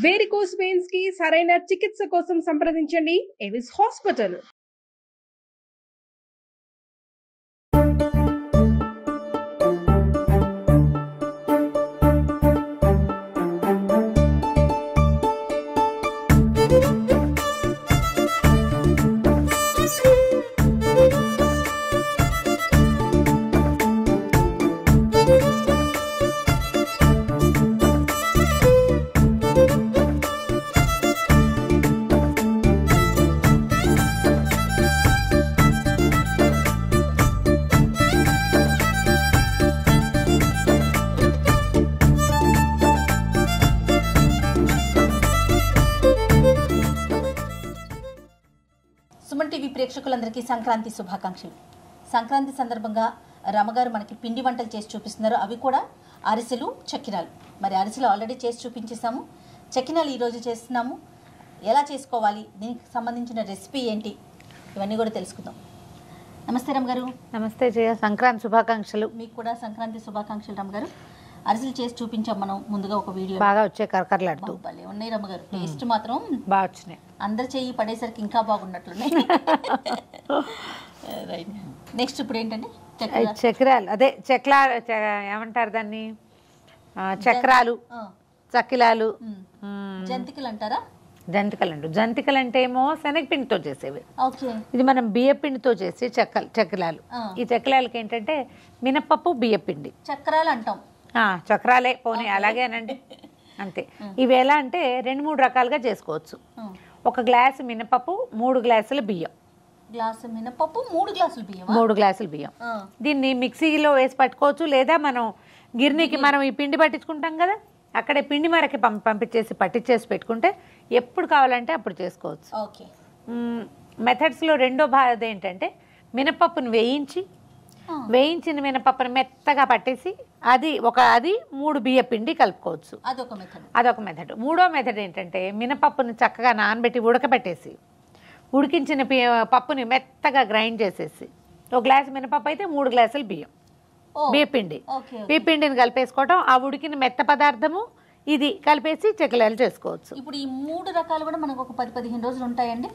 Varicose veins కి సరైన చికిత్స కోసం సంప్రదించండి ఎవిస్ హాస్పిటల్. సుమన్ టీవీ ప్రేక్షకులందరికీ సంక్రాంతి శుభాకాంక్షలు. సంక్రాంతి సందర్భంగా రమగారు మనకి పిండి వంటలు చేసి చూపిస్తున్నారు. అవి కూడా అరిసెలు, చక్కినాలు. మరి అరిసెలు ఆల్రెడీ చేసి చూపించేసాము, చక్కినాలు ఈరోజు చేస్తున్నాము. ఎలా చేసుకోవాలి, దీనికి సంబంధించిన రెసిపీ ఏంటి, ఇవన్నీ కూడా తెలుసుకుందాం. నమస్తే రమగారు. నమస్తే జయ, సంక్రాంతి శుభాకాంక్షలు. మీకు కూడా సంక్రాంతి శుభాకాంక్షలు రమగారు. అరిసెలు చేసి చూపించాం మనం ముందుగా ఒక వీడియో. బాగా వచ్చే కరకరలాడుతూ ఉన్నాయి రమగారు. టేస్ట్ మాత్రం బాగా వచ్చినాయి. అందరు చెయ్యి పడేసరికి ఇంకా బాగున్నట్లున్నాయి. రైట్. నెక్స్ట్ ఇప్పుడు ఏంటంటే చక్రాలు, అదే ఏమంటారు దాన్ని, చక్రాలు, చక్కిలాలు, జంతికలు అంటారా? జంతికలు అంటారు. జంతికలు అంటే ఏమో శనగపిండితో చేసేవి. ఓకే. ఇది మనం బియ్యపిండితో చేసి చక్రాలు. ఈ చక్రాలకి ఏంటంటే మినపప్పు, బియ్యపిండి. చక్రాలు అంటాం. చక్రాలే పోనీ, అలాగేనండి, అంతే. ఇవి ఎలా అంటే 2-3 రకాలుగా చేసుకోవచ్చు. 1 గ్లాసు మినపప్పు, 3 గ్లాసుల బియ్యం. గ్లాసు మినపప్పు, 3 గ్లాసుల బియ్యం. 3 గ్లాసుల బియ్యం. దీన్ని మిక్సీలో వేసి పట్టుకోవచ్చు, లేదా మనం గిర్నీకి మనం ఈ పిండి పట్టించుకుంటాం కదా, అక్కడే పిండి మరకి పంపించేసి పట్టించేసి పెట్టుకుంటే ఎప్పుడు కావాలంటే అప్పుడు చేసుకోవచ్చు. ఓకే. మెథడ్స్లో రెండో భాగం ఏంటంటే మినపప్పును వేయించిన మినపప్పును మెత్తగా పట్టేసి అది 3 బియ్య పిండి కలుపుకోవచ్చు. అదొక మెథడ్. మూడో మెథడ్ ఏంటంటే మినపప్పును చక్కగా నానబెట్టి ఉడకబెట్టేసి ఉడికించిన పప్పుని మెత్తగా గ్రైండ్ చేసేసి 1 గ్లాసు మినపప్పు అయితే 3 గ్లాసులు బియ్యపిండిని కలిపేసుకోవటం. ఆ ఉడికిన మెత్త పదార్థము ఇది కలిపేసి చక్కెరలు చేసుకోవచ్చు. ఇప్పుడు ఈ 3 రకాలు కూడా మనకు ఒక 10-15 రోజులు ఉంటాయండి,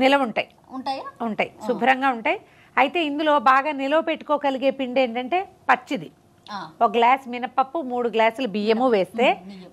నిలవ ఉంటాయి, శుభ్రంగా ఉంటాయి. అయితే ఇందులో బాగా నిలవ పెట్టుకోగలిగే పిండి ఏంటంటే పచ్చిది. 1 గ్లాస్ మినపప్పు, 3 గ్లాసులు బియ్యము వేస్తే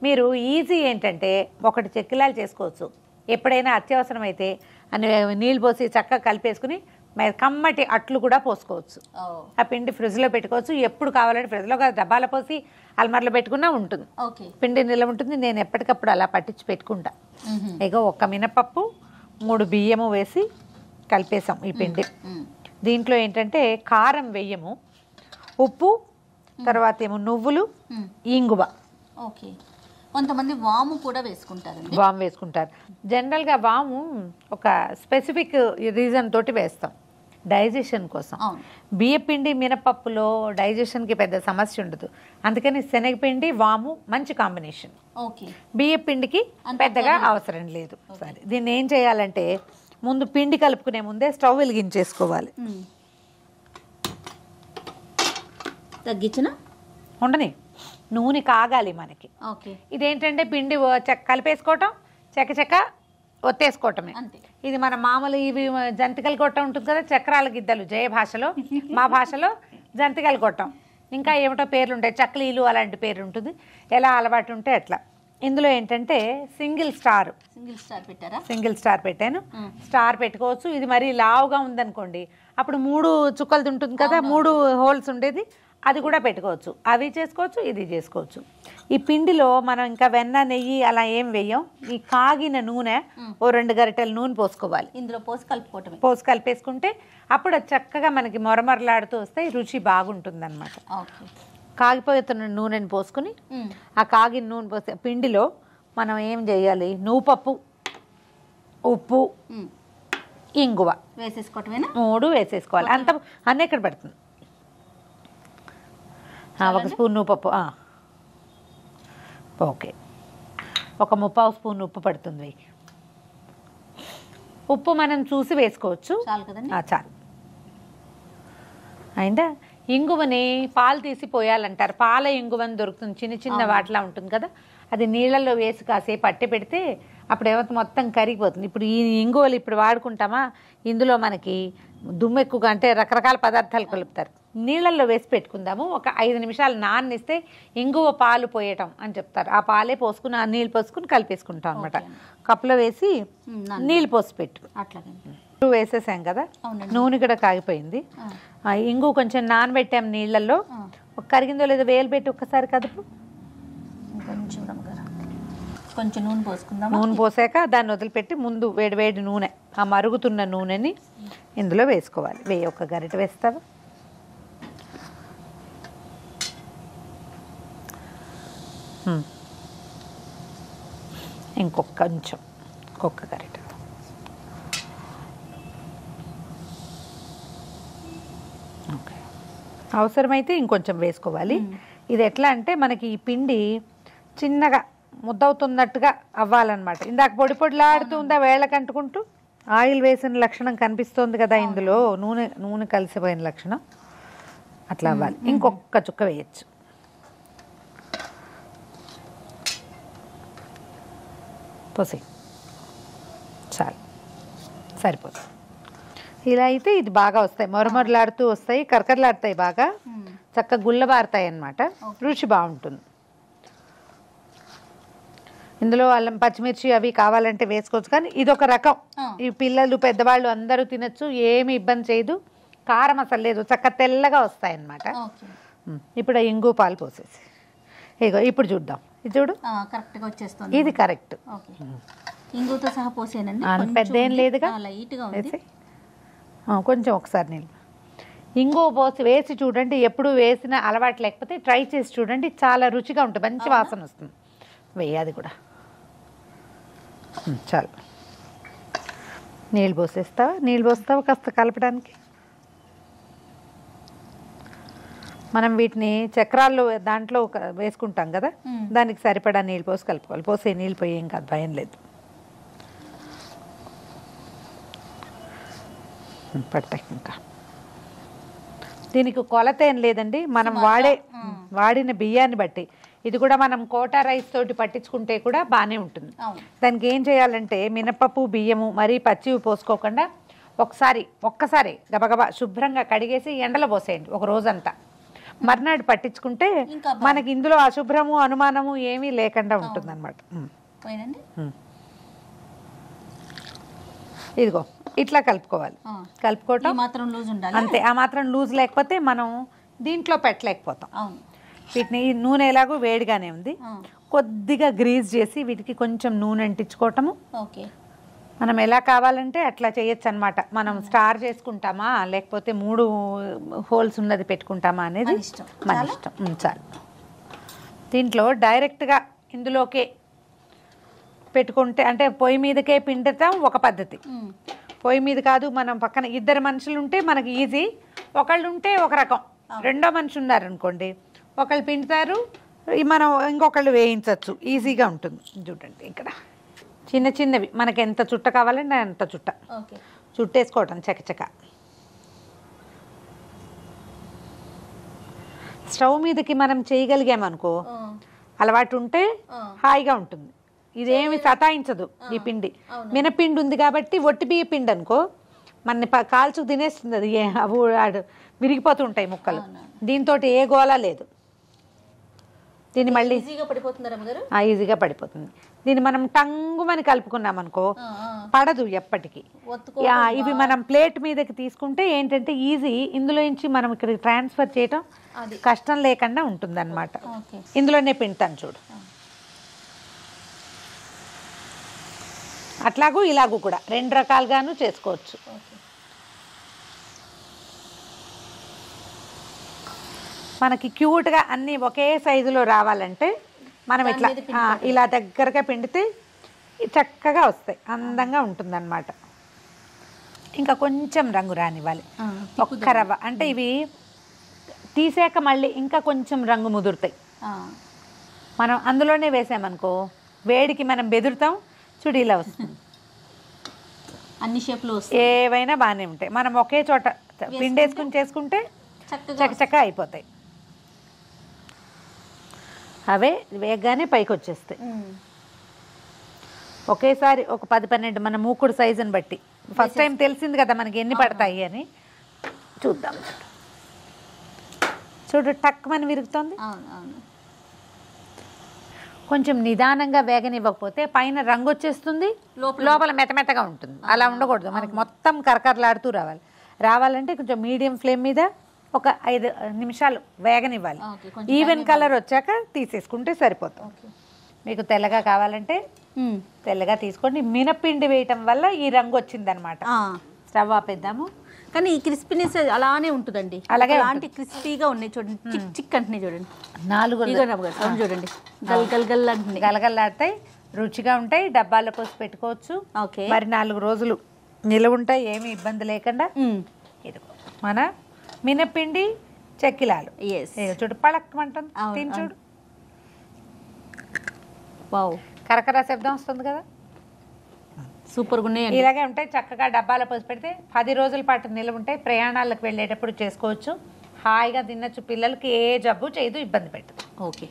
మీరు ఈజీ ఏంటంటే 1 చక్కెరలు చేసుకోవచ్చు. ఎప్పుడైనా అత్యవసరం అయితే నీళ్ళు పోసి చక్కగా కలిపేసుకుని కమ్మటి అట్లు కూడా పోసుకోవచ్చు. ఆ పిండి ఫ్రిడ్జ్లో పెట్టుకోవచ్చు. ఎప్పుడు కావాలంటే ఫ్రిడ్జ్లో డబ్బాలో పోసి అల్మార్లో పెట్టుకున్నా ఉంటుంది, పిండి నిల్వ ఉంటుంది. నేను ఎప్పటికప్పుడు అలా పట్టించి పెట్టుకుంటా. ఇక 1 మినపప్పు, 3 బియ్యము వేసి కలిపేసాం ఈ పిండి. దీంట్లో ఏంటంటే కారం వెయ్యము, ఉప్పు, తర్వాత ఏమో నువ్వులు, ఇంగువ. ఓకే. కొంతమంది వాము కూడా వేసుకుంటారు. వాము వేసుకుంటారు. జనరల్గా వాము ఒక స్పెసిఫిక్ రీజన్ తోటి వేస్తాం, డైజెషన్ కోసం. బియ్యపిండి మినపప్పులో డైజెషన్కి పెద్ద సమస్య ఉండదు, అందుకని శనగపిండి వాము మంచి కాంబినేషన్. బియ్యపిండికి పెద్దగా అవసరం లేదు. సరే, దీన్ని ఏం చేయాలంటే ముందు పిండి కలుపుకునే ముందే స్టవ్ వెలిగించేసుకోవాలి. తగ్గించిన ఉండని నూనె కాగాలి మనకి. ఇదేంటంటే పిండి కలిపేసుకోవటం, చెక్క ఒత్తేసుకోవటమే. ఇది మన మామూలు ఇవి జంతికలు కొట్టం ఉంటుంది కదా, చక్రాల గిద్దలు జయ భాషలో, మా భాషలో జంతికలు కొట్టం. ఇంకా ఏమిటో పేర్లు ఉంటాయి, చక్లీలు అలాంటి పేరు ఉంటుంది, ఎలా అలవాటు ఉంటే అట్లా. ఇందులో ఏంటంటే సింగిల్ స్టార్ పెట్టాను. స్టార్ పెట్టుకోవచ్చు. ఇది మరీ లావుగా ఉందనుకోండి, అప్పుడు 3 చుక్కలది ఉంటుంది కదా, 3 హోల్స్ ఉండేది, అది కూడా పెట్టుకోవచ్చు. అవి చేసుకోవచ్చు, ఇది చేసుకోవచ్చు. ఈ పిండిలో మనం ఇంకా వెన్న, నెయ్యి అలా ఏం వేయం. ఈ కాగిన నూనె 2 గరిటెల నూనె పోసుకోవాలి. ఇందులో పోసి కలిపేసుకుంటే అప్పుడు చక్కగా మనకి మొరమొరలాడుతూ వస్తే రుచి బాగుంటుంది అనమాట. కాగిపోతున్న నూనెని పోసుకుని ఆ కాగిన నూనె పోస్తే పిండిలో మనం ఏం చేయాలి, నువ్వుపప్పు, ఉప్పు, ఇంగువ వేసేసుకోవటమేనా? 3 వేసేసుకోవాలి. అన్నీ ఇక్కడ పడుతుంది. 1 స్పూన్ నువ్వుపప్పు, ఓకే, 1 ముప్పావు స్పూన్ ఉప్పు పడుతుంది. ఉప్పు మనం చూసి వేసుకోవచ్చు, చాలు. అయిందా? ఇంగువని పాలు తీసి పోయాలంటారు. పాల ఇంగువని దొరుకుతుంది, చిన్న చిన్న వాటిలా ఉంటుంది కదా, అది నీళ్ళల్లో వేసి కాసేపు పట్టి పెడితే అప్పుడు ఏమైతే మొత్తం కరిగిపోతుంది. ఇప్పుడు ఈ ఇంగువలు ఇప్పుడు వాడుకుంటామా, ఇందులో మనకి దుమ్ము ఎక్కువగా అంటే రకరకాల పదార్థాలు కలుపుతారు. నీళ్ళల్లో వేసి పెట్టుకుందాము. ఒక 5 నిమిషాలు నాననిస్తే ఇంగువ పాలు పోయటం అని చెప్తారు. ఆ పాలే పోసుకుని ఆ నీళ్ళు పోసుకుని కలిపేసుకుంటాం అనమాట. కప్పులో వేసి నీళ్ళు పోసి పెట్టు. అట్లాగే వేసేసాం కదా, నూనె కూడా కాగిపోయింది. ఇంగు కొంచెం నానబెట్టాం నీళ్ళల్లో. కరిగిందో లేదో వేలు పెట్టి ఒక్కసారి కదుపు. కొంచెం నూనె పోసుకుందాం. నూనె పోసాక దాన్ని వదిలిపెట్టి ముందు వేడి వేడి నూనె, ఆ మరుగుతున్న నూనెని ఇందులో వేసుకోవాలి. ఒక గరిటె వేస్తావా? ఇంకొక గరిటె. ఓకే, అవసరమైతే ఇంకొంచెం వేసుకోవాలి. ఇది ఎట్లా అంటే మనకి ఈ పిండి చిన్నగా ముద్దవుతున్నట్టుగా అవ్వాలన్నమాట. ఇందాక పొడి పొడిలాడుతుందా వేళ్ళకి అంటుకుంటూ ఆయిల్ వేసిన లక్షణం కనిపిస్తుంది కదా ఇందులో, నూనె కలిసిపోయిన లక్షణం అట్లా అవ్వాలి. ఇంకొక చుక్క వేయచ్చు. పోసి చాలు, సరిపోతుంది. ఇలా అయితే ఇది బాగా వస్తాయి, మొరమొరలాడుతూ వస్తాయి, కరకరలాడుతాయి, బాగా చక్కగా గుల్లబారుతాయి అన్నమాట. రుచి బాగుంటుంది. ఇందులో అల్లం పచ్చిమిర్చి అవి కావాలంటే వేసుకోవచ్చు, కానీ ఇదొక రకం. ఈ పిల్లలు పెద్దవాళ్ళు అందరూ తినచ్చు, ఏమి ఇబ్బంది చేయదు. కారం అసలు లేదు, చక్కగా తెల్లగా వస్తాయి అన్నమాట. ఇప్పుడు ఆ ఇంగు పాలు పోసేసి ఇగో ఇప్పుడు చూద్దాం. ఇది చూడు, కరెక్ట్గా వచ్చేస్తుంది. ఇది కరెక్ట్. ఇంగుతో సహా పోసేనండి, పెద్ద ఏం లేదుగా. కొంచెం ఒకసారి నీళ్ళు ఇంగు పోసి వేసి చూడండి. ఎప్పుడు వేసిన అలవాటు లేకపోతే ట్రై చేసి చూడండి, చాలా రుచిగా ఉంటుంది, మంచి వాసన వస్తుంది. వేయాది కూడా. చాలు, నీళ్ళు పోస్తావా కాస్త కలపడానికి. మనం వీటిని చక్రాల్లో దాంట్లో వేసుకుంటాం కదా, దానికి సరిపడా నీళ్ళు పోసి కలుపుకోవాలి. పోసే నీళ్ళు పోయి ఏం కాదు, భయం లేదు. పడతాయి. ఇంకా దీనికి కొలత ఏం లేదండి, మనం వాడిన బియ్యాన్ని బట్టి. ఇది కూడా మనం కోటా రైస్ తోటి పట్టించుకుంటే కూడా బాగానే ఉంటుంది. దానికి ఏం చేయాలంటే మినపప్పు బియ్యము మరీ పచ్చివి పోసుకోకుండా ఒక్కసారి గబగబా శుభ్రంగా కడిగేసి ఎండలో పోసేయండి ఒక రోజంతా. మర్నాడు పట్టించుకుంటే మనకి ఇందులో అశుభ్రము అనుమానము ఏమీ లేకుండా ఉంటుంది అనమాట. ఇదిగో ఇట్లా కలుపుకోవాలి. కలుపుకోవటం అంతే, ఆ మాత్రం లూజ్ లేకపోతే మనం దీంట్లో పెట్టలేకపోతాం. వీటిని నూనె ఎలాగో వేడిగానే ఉంది, కొద్దిగా గ్రీజ్ చేసి వీటికి కొంచెం నూనె అంటించుకోవటము. మనం ఎలా కావాలంటే అట్లా చేయొచ్చు అనమాట. మనం స్టార్ చేసుకుంటామా లేకపోతే 3 హోల్స్ ఉన్నది పెట్టుకుంటామా అనేది మన ఇష్టం. చాలు. దీంట్లో డైరెక్ట్గా ఇందులోకే పెట్టుకుంటే అంటే పొయ్యి మీదకే పిండటం ఒక పద్ధతి. పొయ్యి మీద కాదు, మనం పక్కన 2 మనుషులు ఉంటే మనకి ఈజీ. ఒకళ్ళు ఉంటే ఒక రకం, రెండో మనిషి ఉన్నారనుకోండి ఒకళ్ళు పిండుతారు, మనం ఇంకొకళ్ళు వేయించవచ్చు, ఈజీగా ఉంటుంది. చూడండి ఇక్కడ చిన్నవి మనకి ఎంత చుట్ట కావాలంటే అంత చుట్టేసుకోవటం చకచక. స్టవ్ మీదకి మనం చేయగలిగామనుకో, అలవాటు ఉంటే హాయిగా ఉంటుంది. ఇదేమి సతాయించదు ఈ పిండి. మినపిండి ఉంది కాబట్టి ఒట్టి బియ్య పిండి అనుకో మన కాల్చుకు తినేస్తుంది, అది అవి విరిగిపోతుంటాయి ముక్కలు. దీంతో ఏ గోలా లేదు. దీన్ని మళ్ళీ ఈజీగా పడిపోతుంది. దీన్ని మనం టంగుమని కలుపుకున్నాం అనుకో పడదు ఎప్పటికీ. ఇవి మనం ప్లేట్ మీదకి తీసుకుంటే ఏంటంటే ఈజీ, ఇందులో నుంచి మనం ఇక్కడ ట్రాన్స్ఫర్ చేయటం కష్టం లేకుండా ఉంటుంది అనమాట. ఇందులోనే పిండుతాను చూడు. అట్లాగూ ఇలాగూ కూడా 2 రకాలుగాను చేసుకోవచ్చు. మనకి క్యూట్గా అన్నీ ఒకే సైజులో రావాలంటే మనం ఇలా దగ్గరగా పిండితే చక్కగా వస్తాయి, అందంగా ఉంటుందన్నమాట. ఇంకా కొంచెం రంగు రానివ్వాలి, ఒక్క రవ్వ. అంటే ఇవి తీసాక మళ్ళీ ఇంకా కొంచెం రంగు ముదురుతాయి. మనం అందులోనే వేసామనుకో వేడికి మనం బెదురుతాం, చూడు ఇలా వస్తుంది. అన్ని షేప్లు ఏవైనా బాగానే ఉంటాయి. మనం ఒకే చోట పిండేసుకుని చేసుకుంటే చక్కచక్క అయిపోతాయి. అవే వేగగానే పైకి వచ్చేస్తాయి. ఒకేసారి ఒక 10-12 మన మూకుడు సైజుని బట్టి. ఫస్ట్ టైం తెలిసింది కదా మనకి ఎన్ని పడతాయి అని. చూద్దాం. చూడు టక్ మన విరుగుతుంది. కొంచెం నిదానంగా వేగనివ్వకపోతే పైన రంగు వచ్చేస్తుంది, లోపల మెత్తమెత్తగా ఉంటుంది. అలా ఉండకూడదు, మనకి మొత్తం కరకరలాడుతూ రావాలంటే కొంచెం మీడియం ఫ్లేమ్ మీద ఒక 5 నిమిషాలు వేగనివ్వాలి. ఈవెన్ కలర్ వచ్చాక తీసేసుకుంటే సరిపోతుంది. మీకు తెల్లగా కావాలంటే తెల్లగా తీసుకోండి. మినపిండి వేయటం వల్ల ఈ రంగు వచ్చిందనమాట. స్టవ్ ఆపేద్దాము. కానీ ఈ క్రిస్పీనెస్ అలానే ఉంటుందండి. అలాగే అలాంటి క్రిస్పీగా ఉన్నాయి చూడండి, చిక్ చిక్ అంటున్నాయి చూడండి. 4 సౌండ్ చూడండి, గల్ గల్ గల్ అంటున్నాయి. గలగల్లాడతాయి, రుచిగా ఉంటాయి. డబ్బాలో పోసి పెట్టుకోవచ్చు. ఓకే, మరి 4 రోజులు నిలవ ఉంటాయి, ఏమి ఇబ్బంది లేకుండా. ఇదిగో మన మినపిండి చెక్కిలాలు. చూడు పళక్కమంటుంది, తిని చూడు. వావ్, కరకర శబ్దం వస్తుంది కదా, సూపర్గా ఉన్నాయి. ఇలాగే ఉంటాయి. చక్కగా డబ్బాలో పోసి పెడితే 10 రోజుల పాటు నిలవ ఉంటాయి. ప్రయాణాలకు వెళ్ళేటప్పుడు చేసుకోవచ్చు, హాయిగా తినచ్చు. పిల్లలకి ఏ జబ్బు చేయదు, ఇబ్బంది పెట్టదు. ఓకే,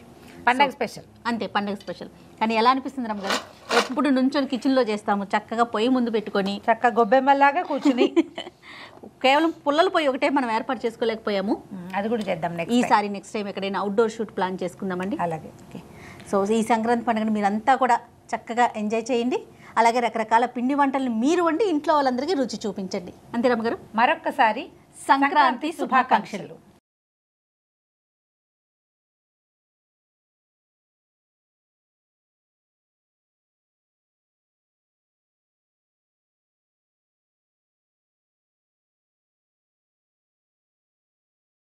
పండగ స్పెషల్. అంతే, పండగ స్పెషల్. కానీ ఎలా అనిపిస్తుంది రమ్మగారు? ఎప్పుడు నుంచొని కిచెన్లో చేస్తాము, చక్కగా పొయ్యి ముందు పెట్టుకొని చక్కగా గొబ్బెమ్మలాగా కూర్చుని. కేవలం పుల్లల పొయ్యి ఒకటే మనం ఏర్పాటు చేసుకోలేకపోయాము. అది కూడా చేద్దాం ఈసారి నెక్స్ట్ టైం ఎక్కడైనా అవుట్డోర్ షూట్ ప్లాన్ చేసుకుందామండి. అలాగే. ఓకే, సో ఈ సంక్రాంతి పండుగను మీరంతా కూడా చక్కగా ఎంజాయ్ చేయండి. అలాగే రకరకాల పిండి వంటలను మీరు వండి ఇంట్లో వాళ్ళందరికీ రుచి చూపించండి. అంతే రమ్మగారు, మరొక్కసారి సంక్రాంతి శుభాకాంక్షలు.